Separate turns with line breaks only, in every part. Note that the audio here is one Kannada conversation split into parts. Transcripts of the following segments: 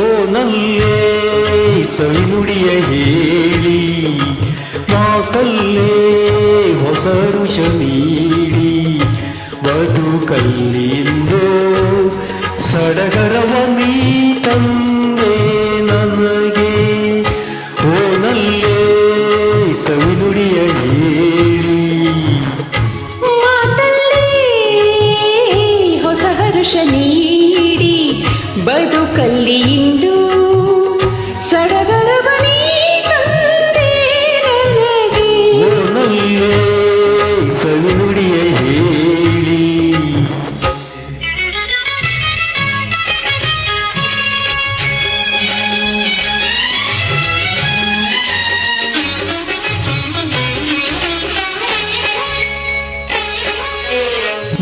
ಓ ನಲ್ಲೇ ಸವಿನುಡಿಯ ಹೇಳಿ ಮಾತಲ್ಲೇ ಹೊಸ ಋಷ ನೀಡಿ ಬದುಕಲ್ಲಿಂದು ಸಡಗರವ ನೀ ತಂದೆ ನನಗೆ. ಓ ನಲ್ಲೇ ಸವಿನುಡಿಯ ಹೇಳಿ
ಮಾತಲ್ಲೇ ಹೊಸ ಹರುಷ ನೀಡಿ ಬದುಕಲ್ಲಿ ಇಂದು ಸಡಗರವ ನೀ ತಂದೆ ನನಗೆ.
ಓ ನಲ್ಲೇ ಸವಿನುಡಿಯ ಹೇಳಿ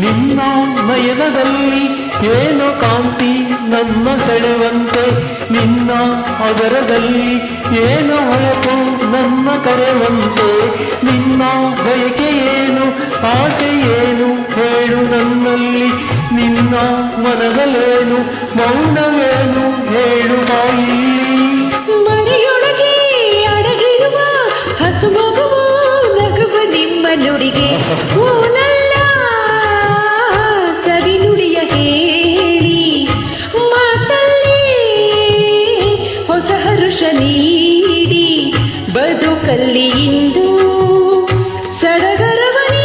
ನಿನ್ನ ನಯನದಲ್ಲಿ ಏನೋ ಕಾಂತಿ ನನ್ನ ಸೆಳೆವಂತೆ, ನಿನ್ನ ಅದರದಲ್ಲಿ ಏನೋ ಹೊಳಪು ನನ್ನ ಕರೆವಂತೆ. ನಿನ್ನ ಬಯಕೆ ಏನು ಆಸೆ ಏನು ಹೇಳು ನನ್ನಲ್ಲಿ, ನಿನ್ನ ಮನದಲ್ಲೇನು ಮೌನವೇನು ಹೇಳು ಬಾಯಿಲ್ಲಿ.
ಮರೆಯೊಳಗೆ ಅಡಗಿರುವ ಹಸು ಮಗುವು ನಗುವ ನಿಮ್ಮ ನುಡಿಗೆ. ಓ ನನ್ನ ಸವಿನುಡಿಯ ಹೇಳಿ ಮಾತಲ್ಲಿ ಹೊಸ ಹರುಷ ನೀಡಿ ಬದುಕಲ್ಲಿ ಇಂದು ಸಡಗರವ ನೀ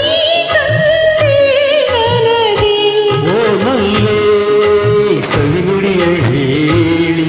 ತಂದೆ ನನಗೆ.
ಓ ನಲ್ಲೇ ಸವಿನುಡಿಯ ಹೇಳಿ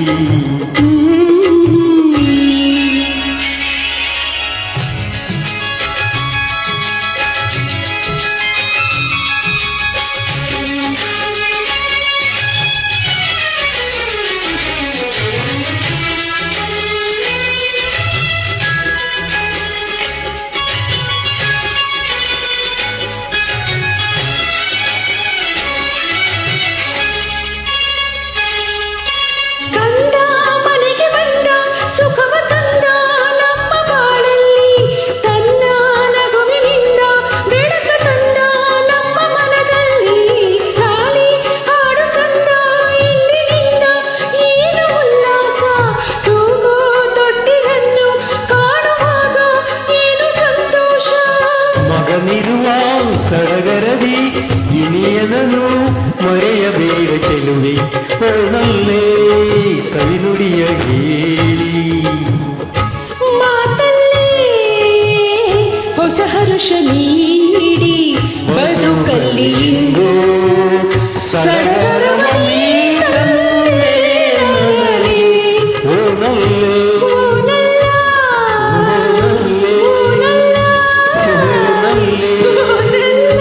ಮಗನಿರುವ ಸಡಗರದಿ ಇನಿಯನನು ಮರೆಯಬೇಡ ಚೆಲುವೆ. ಓ ನಲ್ಲೇ ಸವಿನುಡಿಯ ಹೇಳಿ
ಮಾತಲ್ಲೇ ಹೊಸ ಹರುಷ ನೀಡಿ ಬದುಕಲ್ಲಿ ಇಂದು ಸಡಗರವ ನೀ ತಂದೆ ನನಗೆ.
ಓ ನಲ್ಲೇ
ಓ ನಲ್ಲ, ಓ ನಲ್ಲ, ಓ ನಲ್ಲ.